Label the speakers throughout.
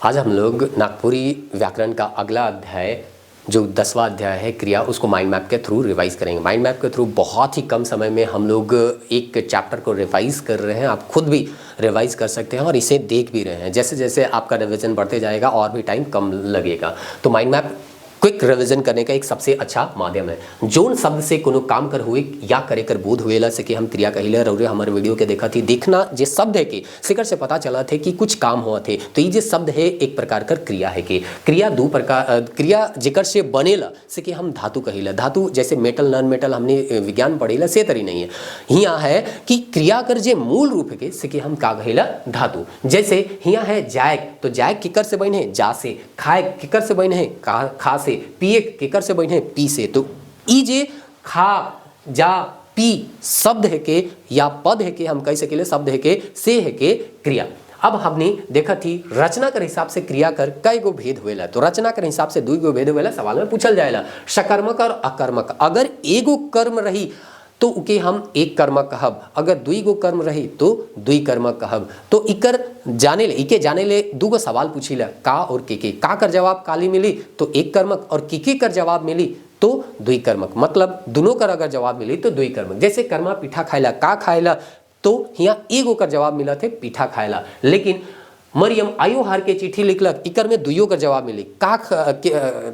Speaker 1: आज हम लोग नागपुरी व्याकरण का अगला अध्याय जो 10वां अध्याय है क्रिया, उसको माइंड मैप के थ्रू रिवाइज करेंगे। माइंड मैप के थ्रू बहुत ही कम समय में हम लोग एक चैप्टर को रिवाइज कर रहे हैं। आप खुद भी रिवाइज कर सकते हैं और इसे देख भी रहे हैं। जैसे जैसे आपका रिवीजन बढ़ते जाएगा और भी टाइम कम लगेगा। तो माइंड मैप क्विक रिवीजन करने का एक सबसे अच्छा माध्यम है। जोन शब्द से कोनो काम कर हुए या करे कर बोध हुएला से कि हम क्रिया कहिले रौरे हमारे वीडियो के देखा थी। देखना जे शब्द है कि शिकर से पता चला थे कि कुछ काम हुआ थे। तो ये जे शब्द है एक प्रकार कर क्रिया है कि क्रिया दो प्रकार क्रिया जिकर से बनेला से कि हम धातु कहिला। धातु जैसे मेटल नॉन मेटल हमने विज्ञान पढ़ेला से तरी नहीं है। हिया है कि क्रिया कर जे मूल रूप के से कि हम का कहिला धातु। जैसे हिया है जायक, तो जायक किकर से बने है जा से, खाए किकर से बने है खा से, पिए केकर से बने पी से। तो ई जे खा जा पी शब्द है के या पद है के हम कह सकेले शब्द है के से है के क्रिया। अब हमने देखा थी रचना के हिसाब से क्रिया कर कई गो भेद हुएला। तो रचना के हिसाब से 2 गो भेद हुएला। सवाल में पूछल जाएला सकर्मक और अकर्मक। अगर एगो कर्म रही तो उके हम एक कर्म कहब, अगर 2 गो कर्म रही तो 2 कर्म कहब। तो इकर जाने ले इके जाने ले 2 गो सवाल पूछिला का और के का कर जवाब काली मिली तो एक कर्मक और के कर जवाब मिली तो 2 कर्मक। मतलब दोनों कर अगर जवाब मिली तो 2 कर्मक। जैसे कर्मा पीठा खाइला का खाइला तो यहाँ एगो कर जवाब मिला थे पीठा खाइला। लेकिन मरियम आयो हार के चिट्ठी लिखलक, इकर में 2 का जवाब मिली का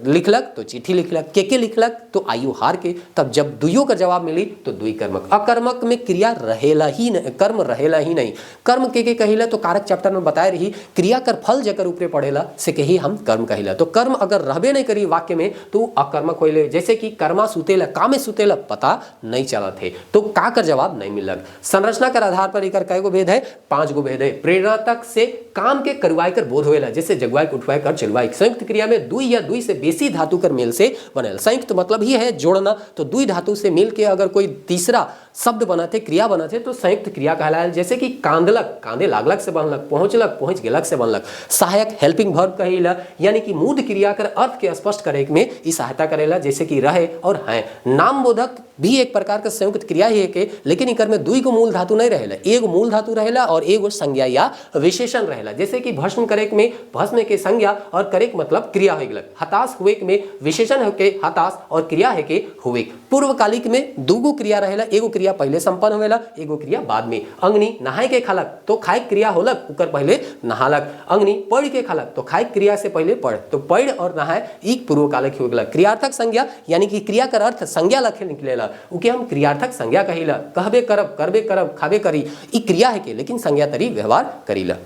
Speaker 1: लिखलक तो चिट्ठी लिखलक, के लिखलक तो आयो हार के। तब जब 2 का जवाब मिली तो 2 कर्मक। अकर्मक में क्रिया रहेला ही नहीं, कर्म रहेला ही नहीं। कर्म के कहिला तो कारक चैप्टर में बताए रही क्रिया कर फल जकर ऊपरे पड़ेला से कही हम कर्म कहिला। तो कर्म अगर रहबे नहीं करी वाक्य में तो अकर्मक होइले। जैसे कि कर्मा सुतेला का में सुतेला पता नहीं चला थे तो का कर जवाब नहीं मिलक। संरचना के आधार पर इकर कई गो भेद है? 5 गो भेद है। प्रेरणा तक से काम के करवाई कर बोध होएला। जैसे जगवाई उठवाई कर चलवाई। संयुक्त क्रिया में 2 या 2 से बेसी धातु कर मेल से बनेला। संयुक्त मतलब ही है जोड़ना। तो 2 धातु से मिल के अगर कोई तीसरा शब्द बनाते क्रिया बनाते तो संयुक्त क्रिया कहलायल। जैसे कि कांदलक कांदे लागलक से बनलक, पहुंचलक पहुंच गेलक से बनलक। सहायक हेल्पिंग वर्ब कहिला, यानी कि मूढ़ क्रिया कर अर्थ के स्पष्ट करे में ई सहायता करेला। जैसे कि रहे और है। नाम बोधक भी एक प्रकार का संयुक्त क्रिया ही है के, लेकिन इकर में 2 गो मूल धातु नहीं रहेला। एगो मूल धातु रहेला और एगो संज्ञा या विशेषण रहेला। जैसे कि भस्म करेक में भस्म के संज्ञा और करेक मतलब क्रिया हो गेलक। हताश हुए में विशेषण है के हताश और क्रिया है के हुए। पूर्वकालिक में 2 गो क्रिया रहेला। एगो क्रिया पहले संपन्न होवेला, एगो क्रिया बाद में। अंगनी नहाय के खालक तो खाए क्रिया होलक, उकर पहले नहालक। अंगनी पढ़ के खालक तो खाए क्रिया से पहले पढ़, तो पढ़ और नहाय एक पूर्वकालिक हो गेलक। क्रियार्थक संज्ञा यानी कि क्रिया कर अर्थ संज्ञा लखे निकलेला, उके हम क्रियार्थक संज्ञा कहिला। कहबे करब, करबे करब, खाबे करी। ई क्रिया है के लेकिन संज्ञा तरी व्यवहार करीला।